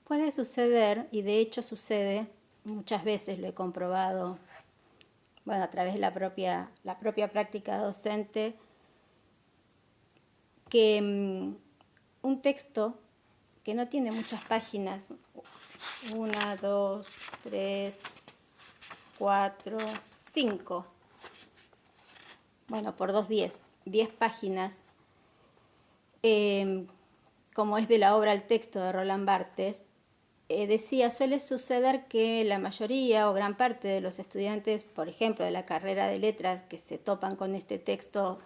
Puede suceder, y de hecho sucede, muchas veces lo he comprobado, bueno, a través de la propia práctica docente, que un texto que no tiene muchas páginas, 1, 2, 3, 4, 5, bueno, por 2, 10 páginas, como es de la obra El texto de Roland Barthes, decía, suele suceder que la mayoría o gran parte de los estudiantes, por ejemplo, de la carrera de letras, que se topan con este texto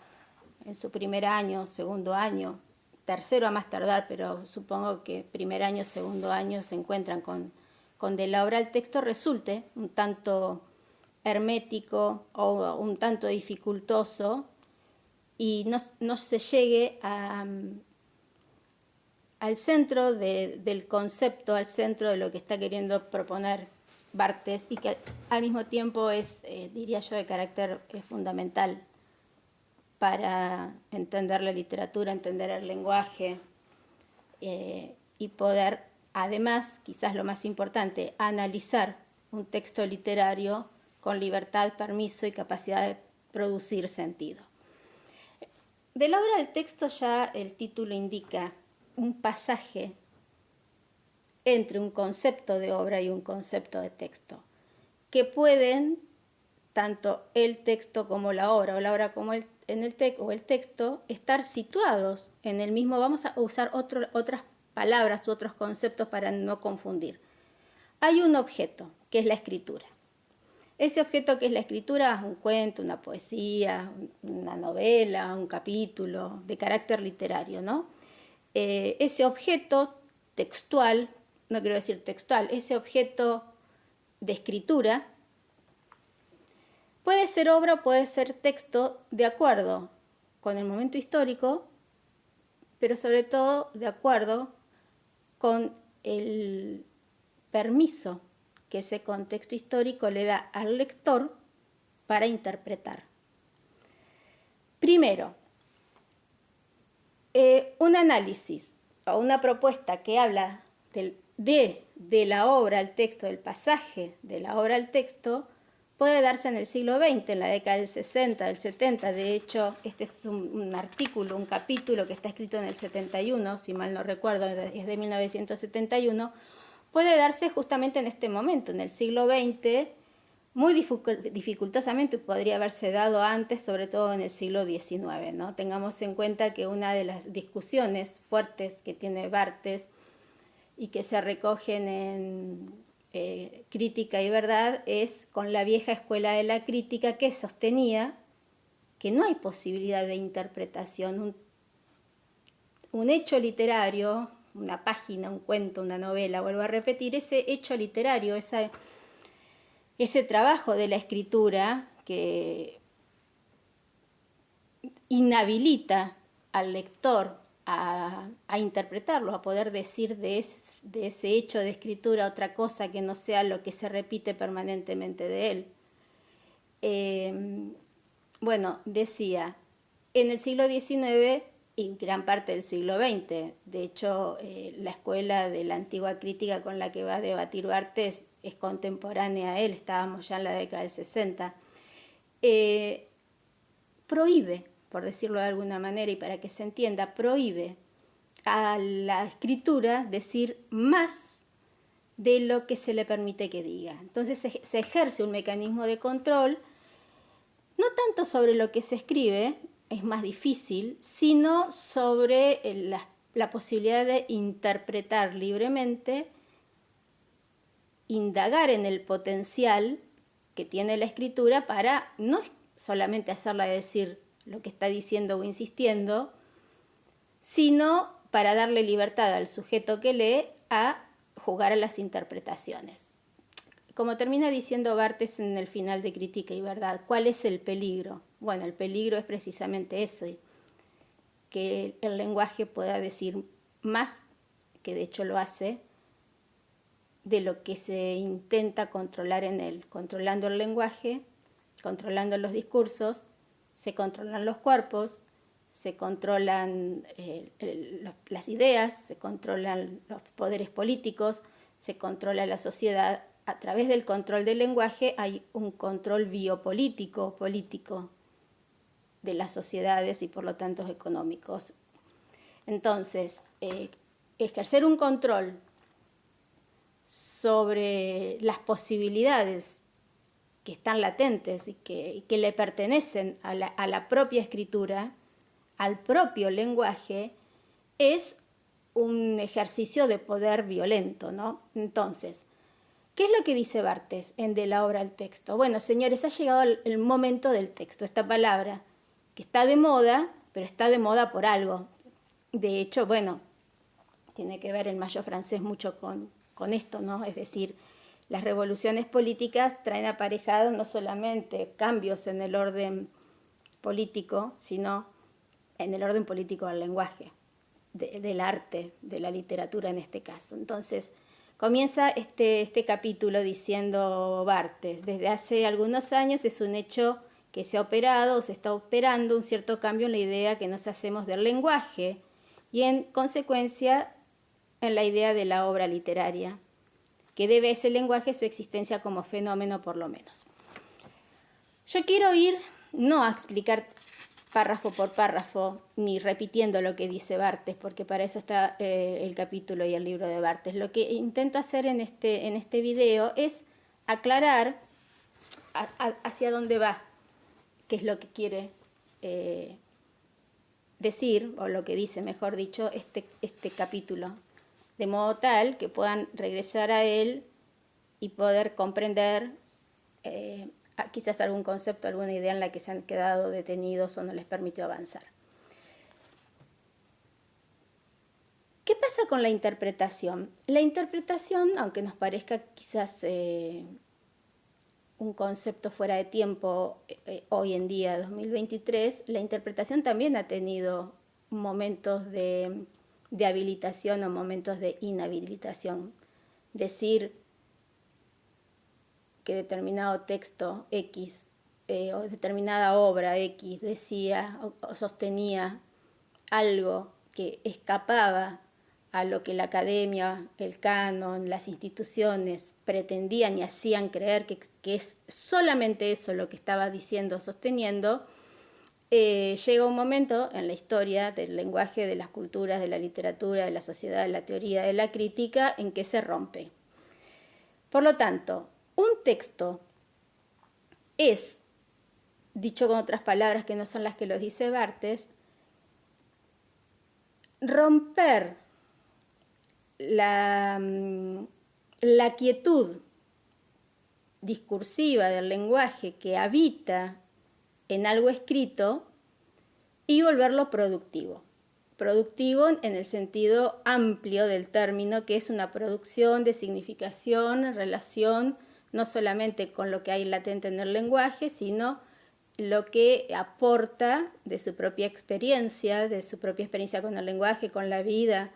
en su primer año, segundo año, tercero a más tardar, pero supongo que primer año, segundo año se encuentran con de la obra el texto, resulte un tanto hermético o un tanto dificultoso y no se llegue al centro del concepto, al centro de lo que está queriendo proponer Barthes y que al mismo tiempo es, diría yo, de carácter fundamental para entender la literatura, entender el lenguaje y poder, además, quizás lo más importante, analizar un texto literario con libertad, permiso y capacidad de producir sentido. De la obra del texto ya el título indica un pasaje entre un concepto de obra y un concepto de texto, que pueden, tanto el texto como la obra, o la obra como el texto, estar situados en el mismo. Vamos a usar otras palabras u otros conceptos para no confundir. Hay un objeto, que es la escritura. Ese objeto que es la escritura, un cuento, una poesía, una novela, un capítulo de carácter literario, ¿no? Ese objeto textual, no quiero decir textual, ese objeto de escritura puede ser obra o puede ser texto de acuerdo con el momento histórico, pero sobre todo de acuerdo con el permiso que ese contexto histórico le da al lector para interpretar. Primero, un análisis o una propuesta que habla de la obra al texto, del pasaje de la obra al texto, puede darse en el siglo XX, en la década del 60, del 70. De hecho, este es un artículo, un capítulo que está escrito en el 71, si mal no recuerdo, es de 1971. Puede darse justamente en este momento, en el siglo XX, muy dificultosamente podría haberse dado antes, sobre todo en el siglo XIX, ¿no? Tengamos en cuenta que una de las discusiones fuertes que tiene Barthes y que se recogen en Crítica y Verdad es con la vieja escuela de la crítica, que sostenía que no hay posibilidad de interpretación. Un hecho literario, una página, un cuento, una novela, vuelvo a repetir, ese hecho literario, ese trabajo de la escritura que inhabilita al lector a interpretarlo, a poder decir de ese hecho de escritura otra cosa que no sea lo que se repite permanentemente de él. Bueno, decía, en el siglo XIX y gran parte del siglo XX, de hecho, la escuela de la antigua crítica con la que va a debatir Barthes es contemporánea a él, estábamos ya en la década del 60, prohíbe, por decirlo de alguna manera y para que se entienda, prohíbe a la escritura decir más de lo que se le permite que diga. Entonces se ejerce un mecanismo de control, no tanto sobre lo que se escribe, es más difícil, sino sobre la posibilidad de interpretar libremente, indagar en el potencial que tiene la escritura para no solamente hacerla decir lo que está diciendo o insistiendo, sino para darle libertad al sujeto que lee a jugar a las interpretaciones. Como termina diciendo Barthes en el final de Crítica y Verdad, ¿cuál es el peligro? Bueno, el peligro es precisamente ese, que el lenguaje pueda decir más, que de hecho lo hace, de lo que se intenta controlar en él. Controlando el lenguaje, controlando los discursos, se controlan los cuerpos, se controlan las ideas, se controlan los poderes políticos, se controla la sociedad. A través del control del lenguaje hay un control biopolítico, político de las sociedades y por lo tanto económicos. Entonces, ejercer un control sobre las posibilidades que están latentes y que le pertenecen a la propia escritura, al propio lenguaje, es un ejercicio de poder violento, ¿no? Entonces, ¿qué es lo que dice Barthes en De la obra al texto? Bueno, señores, ha llegado el momento del texto, esta palabra que está de moda, pero está de moda por algo. De hecho, bueno, tiene que ver el Mayo francés mucho con esto, ¿no? Es decir, las revoluciones políticas traen aparejados no solamente cambios en el orden político, sino en el orden político del lenguaje, del arte, de la literatura en este caso. Entonces, comienza este capítulo diciendo Barthes: desde hace algunos años es un hecho que se ha operado o se está operando un cierto cambio en la idea que nos hacemos del lenguaje y en consecuencia en la idea de la obra literaria, que debe a ese lenguaje su existencia como fenómeno por lo menos. Yo quiero ir no a explicar párrafo por párrafo, ni repitiendo lo que dice Barthes, porque para eso está el capítulo y el libro de Barthes. Lo que intento hacer en este video es aclarar hacia dónde va, qué es lo que quiere decir, o lo que dice, mejor dicho, este capítulo, de modo tal que puedan regresar a él y poder comprender quizás algún concepto, alguna idea en la que se han quedado detenidos o no les permitió avanzar. ¿Qué pasa con la interpretación? La interpretación, aunque nos parezca quizás un concepto fuera de tiempo hoy en día, 2023, la interpretación también ha tenido momentos de habilitación o momentos de inhabilitación. Decir que determinado texto X o determinada obra X decía o sostenía algo que escapaba a lo que la academia, el canon, las instituciones pretendían y hacían creer que es solamente eso lo que estaba diciendo o sosteniendo, llega un momento en la historia del lenguaje, de las culturas, de la literatura, de la sociedad, de la teoría, de la crítica, en que se rompe. Por lo tanto, un texto es, dicho con otras palabras que no son las que lo dice Barthes, romper la quietud discursiva del lenguaje que habita en algo escrito y volverlo productivo. Productivo en el sentido amplio del término, que es una producción de significación en relación no solamente con lo que hay latente en el lenguaje, sino lo que aporta de su propia experiencia con el lenguaje, con la vida,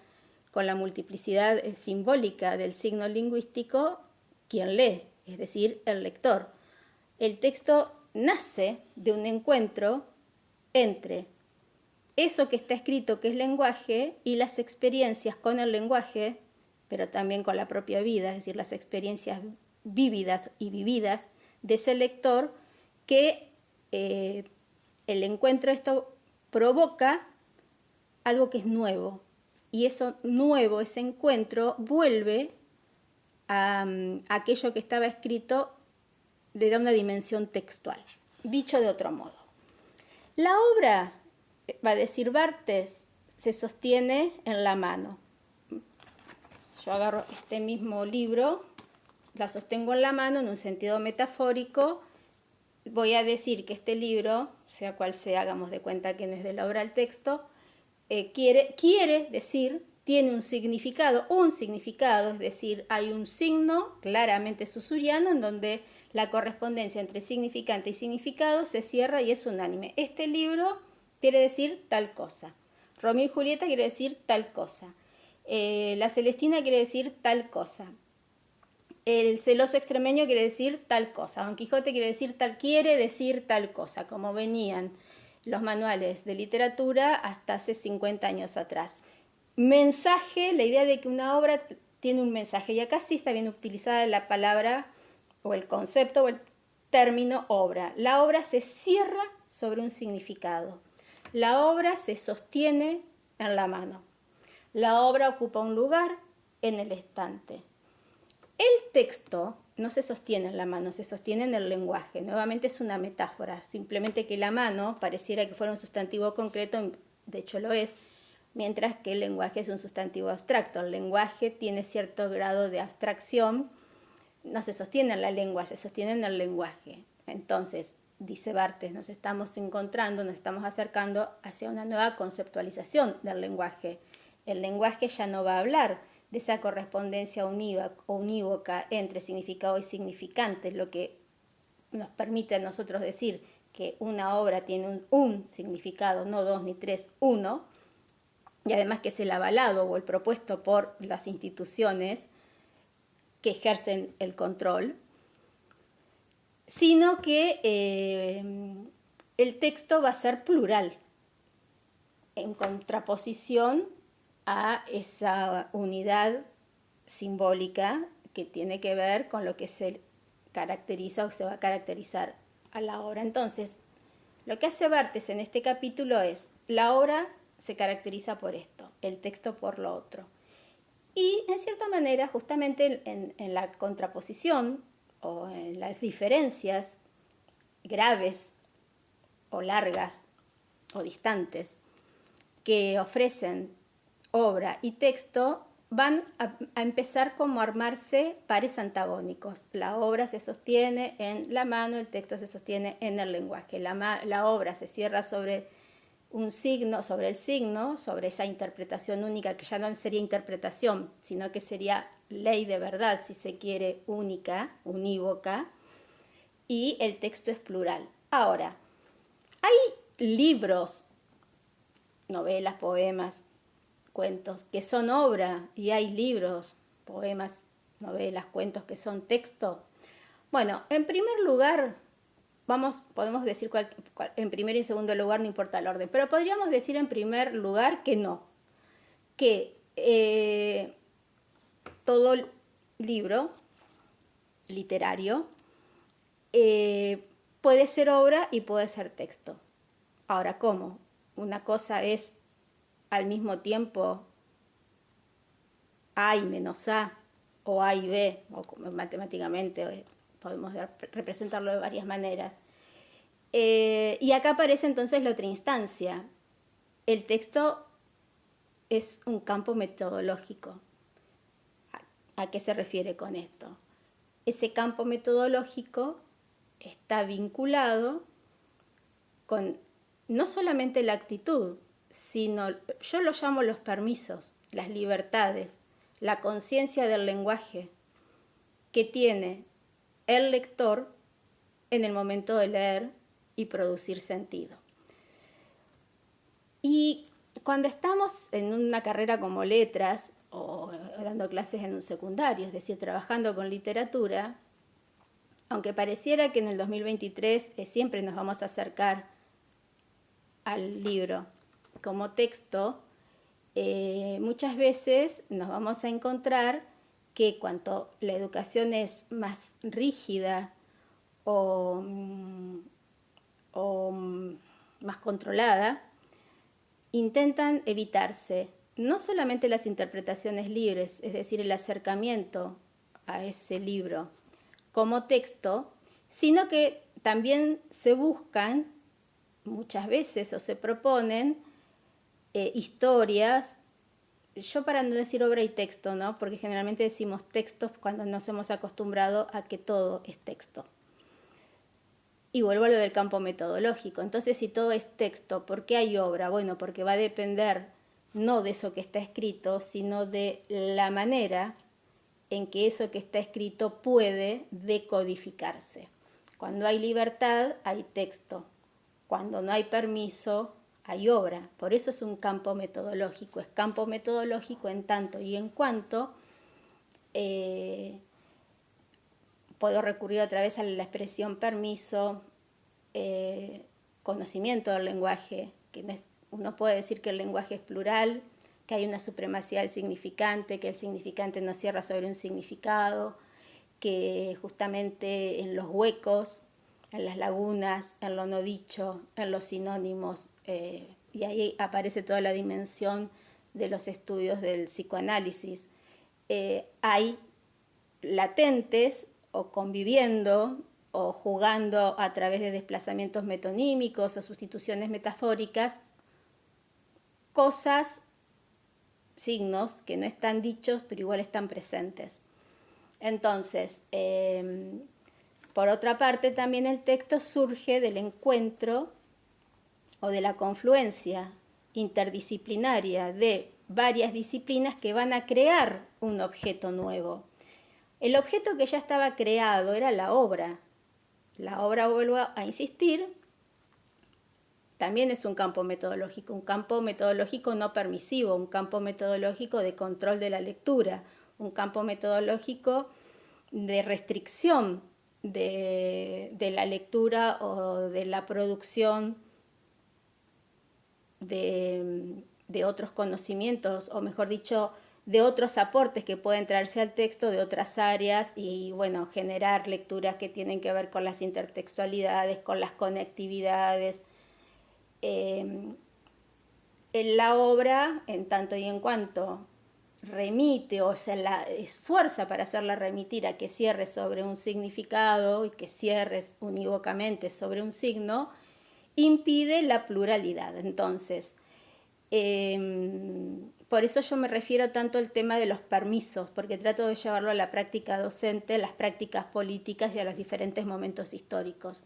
con la multiplicidad simbólica del signo lingüístico, quien lee, es decir, el lector. El texto nace de un encuentro entre eso que está escrito, que es lenguaje, y las experiencias con el lenguaje, pero también con la propia vida, es decir, las experiencias vívidas y vividas de ese lector, que el encuentro de esto provoca algo que es nuevo. Y eso nuevo, ese encuentro, vuelve a aquello que estaba escrito, le da una dimensión textual. Dicho de otro modo, la obra, va a decir Barthes, se sostiene en la mano. Yo agarro este mismo libro, la sostengo en la mano en un sentido metafórico. Voy a decir que este libro, sea cual sea, hagamos de cuenta que no es de la obra al texto, quiere decir, tiene un significado, es decir, hay un signo claramente susuriano en donde la correspondencia entre significante y significado se cierra y es unánime. Este libro quiere decir tal cosa. Romeo y Julieta quiere decir tal cosa. La Celestina quiere decir tal cosa. El celoso extremeño quiere decir tal cosa. Don Quijote quiere decir tal cosa, como venían los manuales de literatura hasta hace 50 años atrás. Mensaje, la idea de que una obra tiene un mensaje, y acá sí está bien utilizada la palabra o el concepto o el término obra. La obra se cierra sobre un significado. La obra se sostiene en la mano. La obra ocupa un lugar en el estante. El texto no se sostiene en la mano, se sostiene en el lenguaje. Nuevamente es una metáfora, simplemente que la mano pareciera que fuera un sustantivo concreto, de hecho lo es, mientras que el lenguaje es un sustantivo abstracto. El lenguaje tiene cierto grado de abstracción, no se sostiene en la lengua, se sostiene en el lenguaje. Entonces, dice Barthes, nos estamos encontrando, nos estamos acercando hacia una nueva conceptualización del lenguaje. El lenguaje ya no va a hablar de esa correspondencia unívoca entre significado y significante, lo que nos permite a nosotros decir que una obra tiene un significado, no dos ni tres, uno, y además que es el avalado o el propuesto por las instituciones que ejercen el control, sino que el texto va a ser plural, en contraposición a esa unidad simbólica que tiene que ver con lo que se caracteriza o se va a caracterizar a la obra. Entonces, lo que hace Barthes en este capítulo es, la obra se caracteriza por esto, el texto por lo otro. Y en cierta manera, justamente en la contraposición o en las diferencias graves o largas o distantes que ofrecen obra y texto, van a empezar como a armarse pares antagónicos. La obra se sostiene en la mano, el texto se sostiene en el lenguaje. La obra se cierra sobre un signo, sobre el signo, sobre esa interpretación única que ya no sería interpretación, sino que sería ley de verdad, si se quiere, única, unívoca, y el texto es plural. Ahora, hay libros, novelas, poemas, cuentos que son obra y hay libros, poemas, novelas, cuentos que son texto. Bueno, en primer lugar, podemos decir en primer y segundo lugar, no importa el orden, pero podríamos decir en primer lugar que no, que todo libro literario puede ser obra y puede ser texto. Ahora, ¿cómo? Una cosa es al mismo tiempo A y menos A, o A y B, o matemáticamente podemos representarlo de varias maneras. Y acá aparece entonces la otra instancia. El texto es un campo metodológico. ¿A qué se refiere con esto? Ese campo metodológico está vinculado con no solamente la actitud, sino, yo lo llamo los permisos, las libertades, la conciencia del lenguaje que tiene el lector en el momento de leer y producir sentido. Y cuando estamos en una carrera como letras o dando clases en un secundario, es decir, trabajando con literatura, aunque pareciera que en el 2023 siempre nos vamos a acercar al libro como texto, muchas veces nos vamos a encontrar que cuanto la educación es más rígida o más controlada, intentan evitarse no solamente las interpretaciones libres, es decir, el acercamiento a ese libro como texto, sino que también se buscan muchas veces o se proponen historias, yo para no decir obra y texto, ¿no? Porque generalmente decimos textos cuando nos hemos acostumbrado a que todo es texto. Y vuelvo a lo del campo metodológico. Entonces, si todo es texto, ¿por qué hay obra? Bueno, porque va a depender no de eso que está escrito, sino de la manera en que eso que está escrito puede decodificarse. Cuando hay libertad, hay texto. Cuando no hay permiso, hay obra. Por eso es un campo metodológico. Es campo metodológico en tanto y en cuanto puedo recurrir otra vez a la expresión permiso, conocimiento del lenguaje, que no es, uno puede decir que el lenguaje es plural, que hay una supremacía del significante, que el significante no cierra sobre un significado, que justamente en los huecos, en las lagunas, en lo no dicho, en los sinónimos, y ahí aparece toda la dimensión de los estudios del psicoanálisis, hay latentes o conviviendo o jugando a través de desplazamientos metonímicos o sustituciones metafóricas, cosas, signos que no están dichos pero igual están presentes. Entonces, por otra parte, también el texto surge del encuentro o de la confluencia interdisciplinaria de varias disciplinas que van a crear un objeto nuevo. El objeto que ya estaba creado era la obra. La obra, vuelvo a insistir, también es un campo metodológico no permisivo, un campo metodológico de control de la lectura, un campo metodológico de restricción de la lectura o de la producción de otros conocimientos, o mejor dicho, de otros aportes que pueden traerse al texto de otras áreas y, bueno, generar lecturas que tienen que ver con las intertextualidades, con las conectividades. En la obra, en tanto y en cuanto remite o se la esfuerza para hacerla remitir a que cierre sobre un significado y que cierre unívocamente sobre un signo, impide la pluralidad. Entonces, por eso yo me refiero tanto al tema de los permisos, porque trato de llevarlo a la práctica docente, a las prácticas políticas y a los diferentes momentos históricos.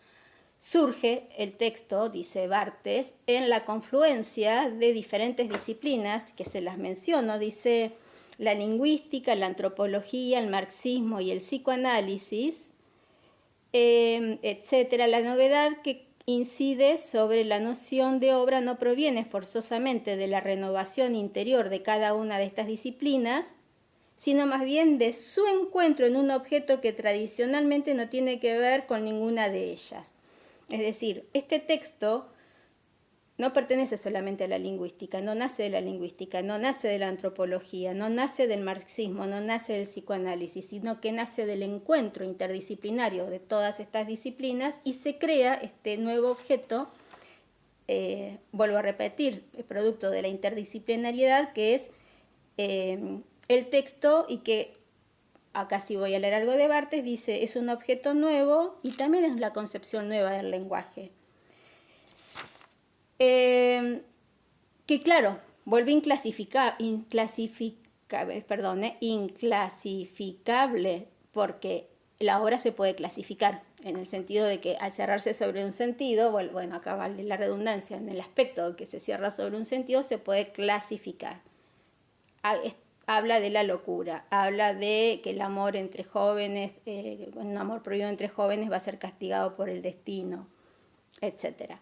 Surge el texto, dice Barthes, en la confluencia de diferentes disciplinas, que se las menciono, dice la lingüística, la antropología, el marxismo y el psicoanálisis, etcétera. La novedad que incide sobre la noción de obra no proviene forzosamente de la renovación interior de cada una de estas disciplinas, sino más bien de su encuentro en un objeto que tradicionalmente no tiene que ver con ninguna de ellas. Es decir, este texto no pertenece solamente a la lingüística, no nace de la lingüística, no nace de la antropología, no nace del marxismo, no nace del psicoanálisis, sino que nace del encuentro interdisciplinario de todas estas disciplinas y se crea este nuevo objeto, vuelvo a repetir, el producto de la interdisciplinariedad, que es el texto, y que acá sí voy a leer algo de Barthes, dice, es un objeto nuevo y también es la concepción nueva del lenguaje. Que claro, vuelve inclasificable, porque la obra se puede clasificar, en el sentido de que al cerrarse sobre un sentido, bueno, acá vale la redundancia, en el aspecto que se cierra sobre un sentido, se puede clasificar. Habla de la locura, habla de que el amor entre jóvenes, un amor prohibido entre jóvenes va a ser castigado por el destino, etc.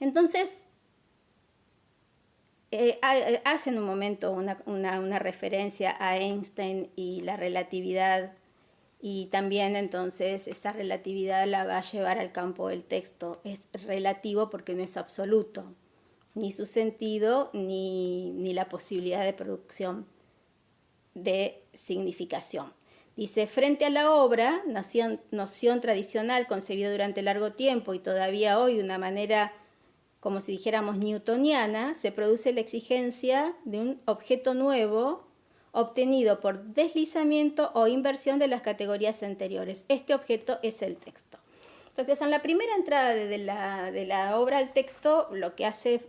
Entonces, hace en un momento una referencia a Einstein y la relatividad, y también entonces esa relatividad la va a llevar al campo del texto. Es relativo porque no es absoluto, ni su sentido ni la posibilidad de producción de significación. Dice, frente a la obra, noción tradicional concebida durante largo tiempo y todavía hoy de una manera, como si dijéramos, newtoniana, se produce la exigencia de un objeto nuevo obtenido por deslizamiento o inversión de las categorías anteriores. Este objeto es el texto. Entonces, en la primera entrada de la obra al texto, lo que hace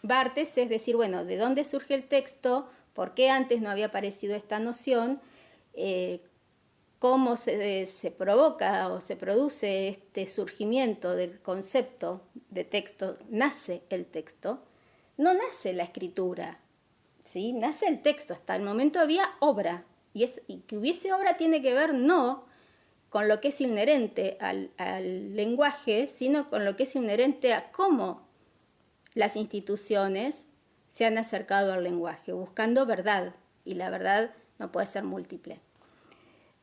Barthes es decir, bueno, ¿de dónde surge el texto? ¿Por qué antes no había aparecido esta noción? Cómo se provoca o se produce este surgimiento del concepto de texto, nace el texto, no nace la escritura, ¿sí? Nace el texto. Hasta el momento había obra, y que hubiese obra tiene que ver no con lo que es inherente al lenguaje, sino con lo que es inherente a cómo las instituciones se han acercado al lenguaje, buscando verdad, y la verdad no puede ser múltiple.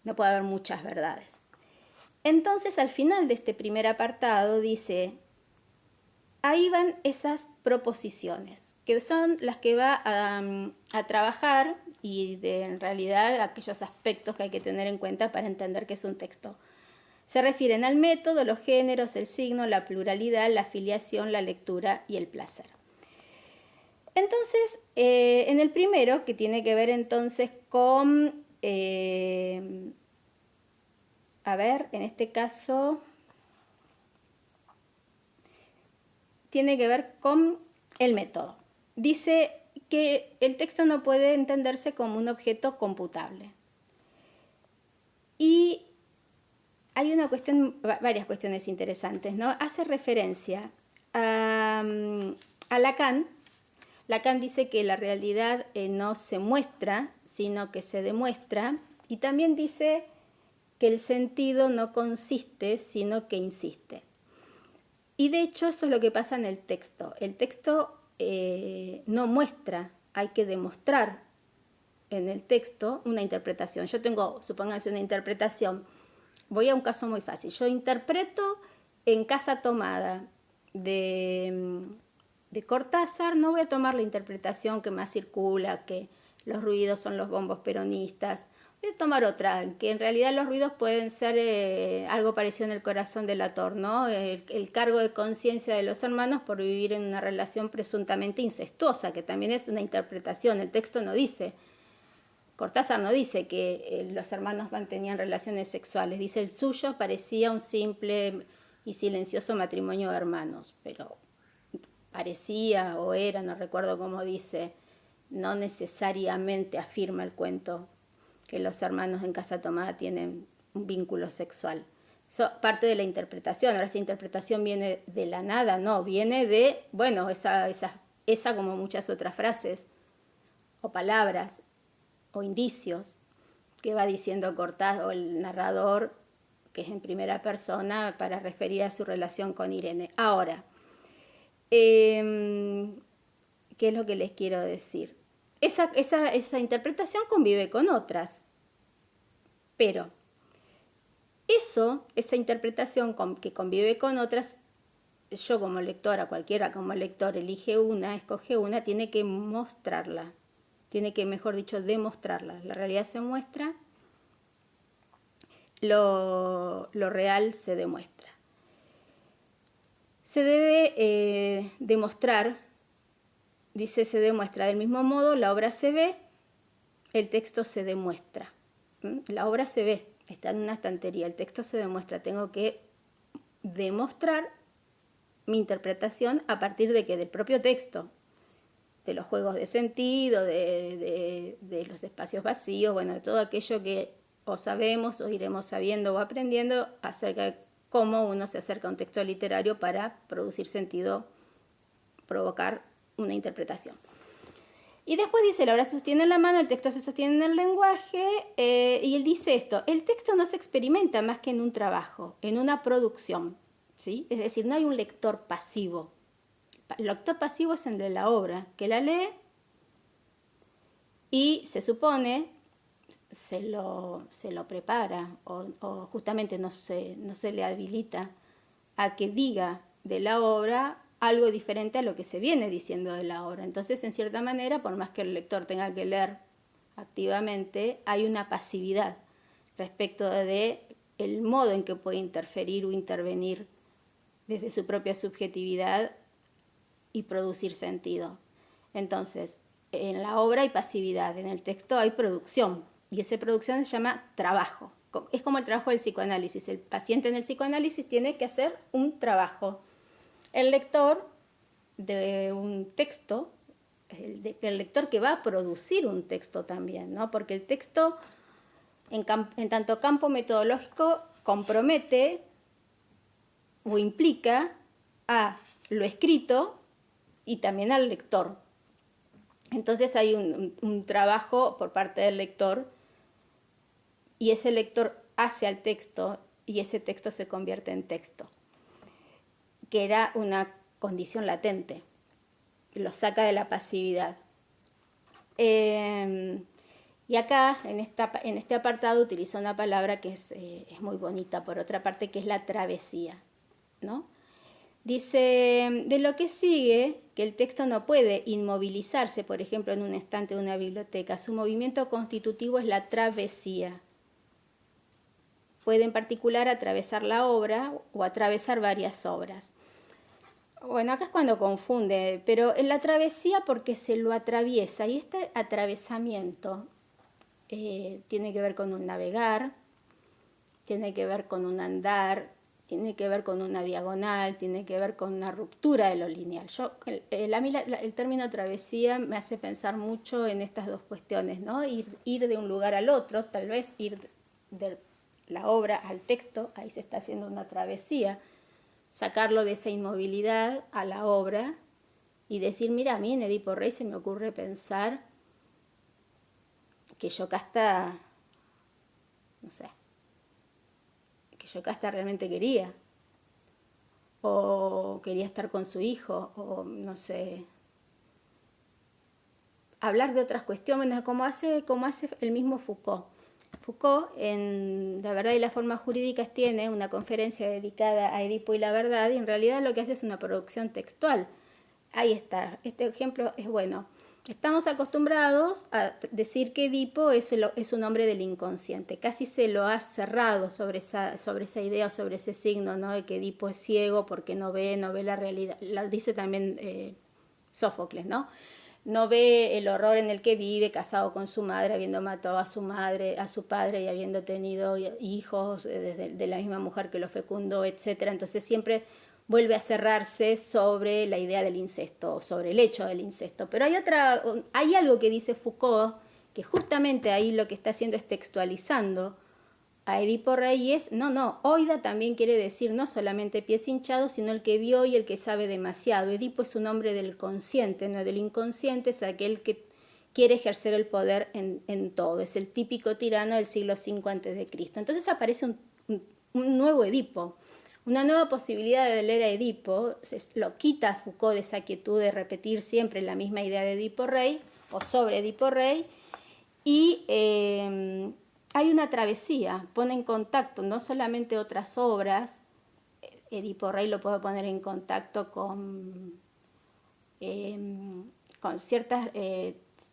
No puede haber muchas verdades. Entonces, al final de este primer apartado dice, ahí van esas proposiciones, que son las que va a trabajar y en realidad aquellos aspectos que hay que tener en cuenta para entender que es un texto. Se refieren al método, los géneros, el signo, la pluralidad, la afiliación, la lectura y el placer. Entonces, en el primero, que tiene que ver entonces con, a ver, en este caso, tiene que ver con el método. Dice que el texto no puede entenderse como un objeto computable. Y hay varias cuestiones interesantes, ¿no? Hace referencia a Lacan. Lacan dice que la realidad no se muestra, sino que se demuestra. Y también dice que el sentido no consiste, sino que insiste. Y de hecho eso es lo que pasa en el texto. El texto no muestra, hay que demostrar en el texto una interpretación. Yo tengo, supónganse, una interpretación. Voy a un caso muy fácil. Yo interpreto en Casa Tomada de Cortázar, no voy a tomar la interpretación que más circula, que los ruidos son los bombos peronistas. Voy a tomar otra, que en realidad los ruidos pueden ser algo parecido en El corazón del Ator, ¿no? El cargo de conciencia de los hermanos por vivir en una relación presuntamente incestuosa, que también es una interpretación. El texto no dice, Cortázar no dice que los hermanos mantenían relaciones sexuales, dice el suyo parecía un simple y silencioso matrimonio de hermanos, pero parecía o era, no recuerdo cómo dice, no necesariamente afirma el cuento que los hermanos en Casa Tomada tienen un vínculo sexual. Eso parte de la interpretación. Ahora, esa interpretación viene de la nada, no, viene de, bueno, esa como muchas otras frases o palabras o indicios que va diciendo Cortázar o el narrador, que es en primera persona, para referir a su relación con Irene. Ahora, ¿qué es lo que les quiero decir? Esa interpretación convive con otras, pero esa interpretación que convive con otras, yo como lectora, cualquiera como lector elige una, escoge una, tiene que mostrarla, tiene que, mejor dicho, demostrarla. La realidad se muestra, lo real se demuestra. Se debe demostrar, dice, se demuestra del mismo modo, la obra se ve, el texto se demuestra. La obra se ve, está en una estantería, el texto se demuestra. Tengo que demostrar mi interpretación a partir de que del propio texto, de los juegos de sentido, de los espacios vacíos, bueno, de todo aquello que o sabemos o iremos sabiendo o aprendiendo acerca de cómo uno se acerca a un texto literario para producir sentido, provocar una interpretación. Y después dice, la obra se sostiene en la mano, el texto se sostiene en el lenguaje, y él dice esto, el texto no se experimenta más que en un trabajo, en una producción, ¿sí? Es decir, no hay un lector pasivo. El lector pasivo es el de la obra, que la lee y se supone, se lo prepara o justamente no se le habilita a que diga de la obra algo diferente a lo que se viene diciendo de la obra. Entonces, en cierta manera, por más que el lector tenga que leer activamente, hay una pasividad respecto de el modo en que puede interferir o intervenir desde su propia subjetividad y producir sentido. Entonces, en la obra hay pasividad, en el texto hay producción, y esa producción se llama trabajo. Es como el trabajo del psicoanálisis. El paciente en el psicoanálisis tiene que hacer un trabajo. El lector de un texto, el lector que va a producir un texto también, ¿no? Porque el texto, en tanto campo metodológico, compromete o implica a lo escrito y también al lector. Entonces hay un trabajo por parte del lector y ese lector hace al texto y ese texto se convierte en texto, que era una condición latente, lo saca de la pasividad. Y Y acá, en este apartado, utiliza una palabra que es muy bonita, por otra parte, que es la travesía, ¿no? Dice, de lo que sigue, que el texto no puede inmovilizarse, por ejemplo, en un estante de una biblioteca. Su movimiento constitutivo es la travesía. Puede en particular atravesar la obra o atravesar varias obras. Bueno, acá es cuando confunde, pero en la travesía porque se lo atraviesa, y este atravesamiento tiene que ver con un navegar, tiene que ver con un andar, tiene que ver con una diagonal, tiene que ver con una ruptura de lo lineal. A mí el término travesía me hace pensar mucho en estas dos cuestiones, ¿no? Ir de un lugar al otro, tal vez ir de la obra al texto, ahí se está haciendo una travesía, sacarlo de esa inmovilidad a la obra y decir, mira, a mí en Edipo Rey se me ocurre pensar que Yocasta, no sé, que Yocasta realmente quería, o quería estar con su hijo, o no sé, hablar de otras cuestiones, como hace el mismo Foucault. Foucault, en La verdad y las formas jurídicas, tiene una conferencia dedicada a Edipo y la verdad, y en realidad lo que hace es una producción textual. Ahí está, este ejemplo es bueno. Estamos acostumbrados a decir que Edipo es un hombre del inconsciente. Casi se lo ha cerrado sobre esa idea, sobre ese signo, ¿no? De que Edipo es ciego porque no ve la realidad. Lo dice también Sófocles, ¿no? No ve el horror en el que vive, casado con su madre, habiendo matado a su madre, a su padre y habiendo tenido hijos de la misma mujer que lo fecundó, etc. Entonces siempre vuelve a cerrarse sobre la idea del incesto, sobre el hecho del incesto. Pero hay algo que dice Foucault, que justamente ahí lo que está haciendo es textualizando a Edipo Rey, es, oida también quiere decir no solamente pies hinchados, sino el que vio y el que sabe demasiado. Edipo es un hombre del consciente, no del inconsciente, es aquel que quiere ejercer el poder en todo. Es el típico tirano del siglo V a.C. Entonces aparece un nuevo Edipo, una nueva posibilidad de leer a Edipo. Lo quita Foucault de esa quietud de repetir siempre la misma idea de Edipo Rey o sobre Edipo Rey, y hay una travesía, pone en contacto no solamente otras obras. Edipo Rey lo puedo poner en contacto con ciertos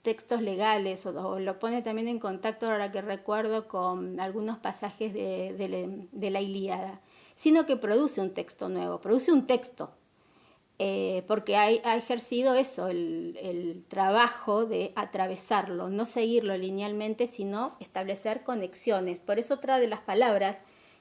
textos legales, o lo pone también en contacto, ahora que recuerdo, con algunos pasajes de la Ilíada, sino que produce un texto nuevo, produce un texto, porque ha ejercido eso, el trabajo de atravesarlo, no seguirlo linealmente, sino establecer conexiones. Por eso otra de las palabras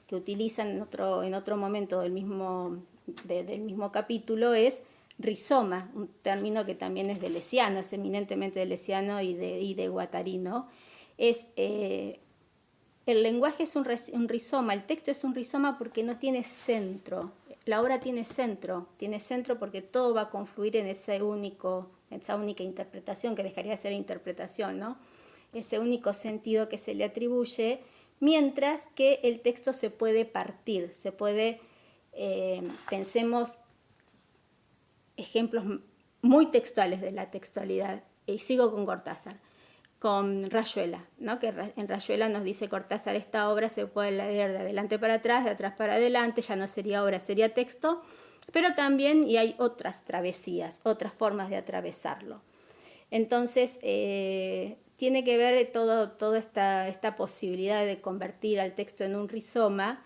que utilizan en otro momento del mismo capítulo es rizoma, un término que también es deleuziano, es eminentemente deleuziano y de Guattari, ¿no? El lenguaje es un rizoma, el texto es un rizoma porque no tiene centro. La obra tiene centro porque todo va a confluir en esa única interpretación, que dejaría de ser interpretación, ¿no? Ese único sentido que se le atribuye, mientras que el texto se puede partir, pensemos ejemplos muy textuales de la textualidad, y sigo con Cortázar, con Rayuela, ¿no? Que en Rayuela nos dice Cortázar, esta obra se puede leer de adelante para atrás, de atrás para adelante, ya no sería obra, sería texto, pero también, y hay otras travesías, otras formas de atravesarlo. Entonces, tiene que ver toda esta posibilidad de convertir al texto en un rizoma,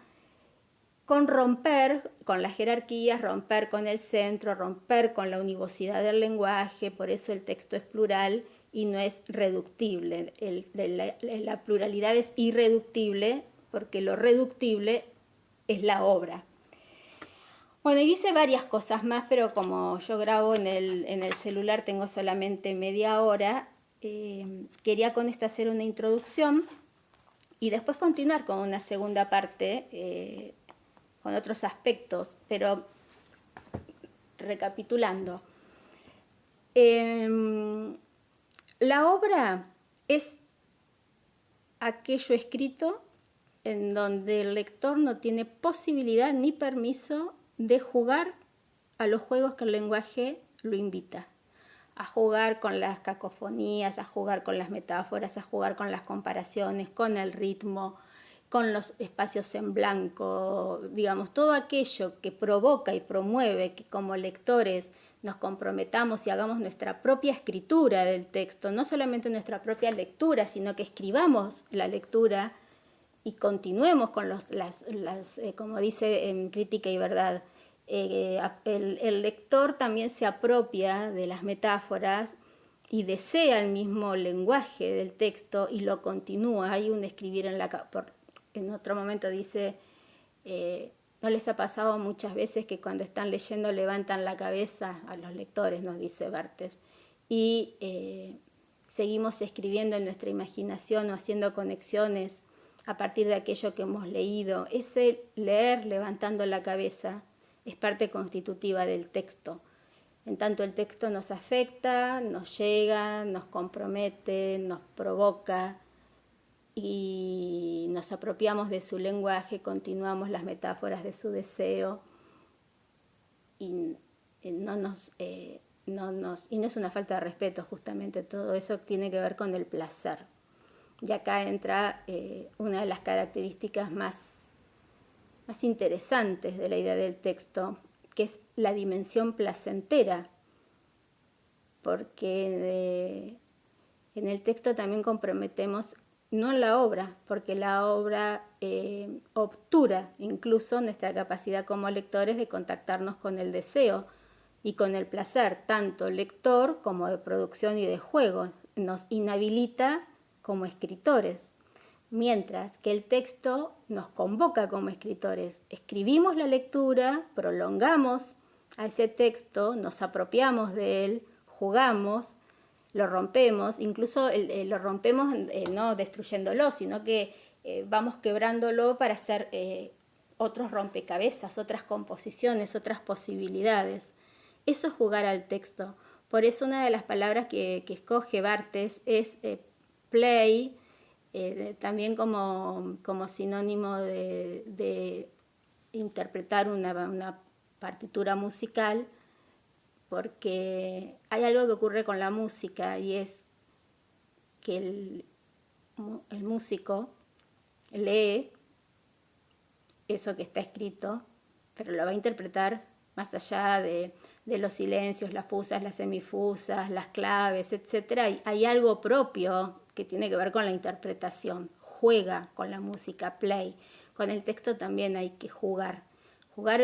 con romper con las jerarquías, romper con el centro, romper con la univocidad del lenguaje. Por eso el texto es plural y no es reductible. La pluralidad es irreductible, porque lo reductible es la obra. Bueno, y dice varias cosas más, pero como yo grabo en el celular, tengo solamente media hora. Quería con esto hacer una introducción y después continuar con una segunda parte, con otros aspectos, pero recapitulando. La obra es aquello escrito en donde el lector no tiene posibilidad ni permiso de jugar a los juegos que el lenguaje lo invita. a jugar con las cacofonías, a jugar con las metáforas, a jugar con las comparaciones, con el ritmo, con los espacios en blanco, digamos, todo aquello que provoca y promueve que como lectores nos comprometamos y hagamos nuestra propia escritura del texto, no solamente nuestra propia lectura, sino que escribamos la lectura y continuemos con como dice en Crítica y Verdad, el lector también se apropia de las metáforas y desea el mismo lenguaje del texto y lo continúa. Hay un escribir en otro momento dice, ¿no les ha pasado muchas veces que cuando están leyendo levantan la cabeza a los lectores, nos dice Barthes, y seguimos escribiendo en nuestra imaginación o haciendo conexiones a partir de aquello que hemos leído? Ese leer levantando la cabeza es parte constitutiva del texto. En tanto el texto nos afecta, nos llega, nos compromete, nos provoca y nos apropiamos de su lenguaje, continuamos las metáforas de su deseo y no es una falta de respeto, justamente todo eso tiene que ver con el placer. Y acá entra una de las características más interesantes de la idea del texto, que es la dimensión placentera, porque en el texto también comprometemos no la obra, porque la obra obtura incluso nuestra capacidad como lectores de contactarnos con el deseo y con el placer, tanto lector como de producción y de juego. Nos inhabilita como escritores, mientras que el texto nos convoca como escritores. Escribimos la lectura, prolongamos a ese texto, nos apropiamos de él, jugamos, lo rompemos, incluso lo rompemos no destruyéndolo, sino que vamos quebrándolo para hacer otros rompecabezas, otras composiciones, otras posibilidades. Eso es jugar al texto. Por eso una de las palabras que escoge Barthes es play, también como sinónimo de interpretar una partitura musical, porque hay algo que ocurre con la música y es que el músico lee eso que está escrito, pero lo va a interpretar más allá de los silencios, las fusas, las semifusas, las claves, etc. Hay algo propio que tiene que ver con la interpretación. Juega con la música, play. Con el texto también hay que jugar. Jugar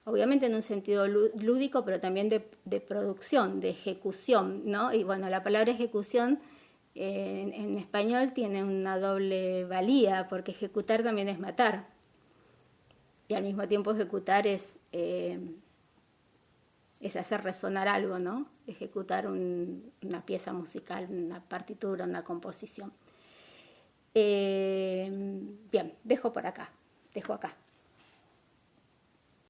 obviamente en un sentido lúdico, pero también de producción, de ejecución, ¿no? Y bueno, la palabra ejecución en español tiene una doble valía, porque ejecutar también es matar. Y al mismo tiempo ejecutar es hacer resonar algo, ¿no? Ejecutar una pieza musical, una partitura, una composición. Bien, dejo acá.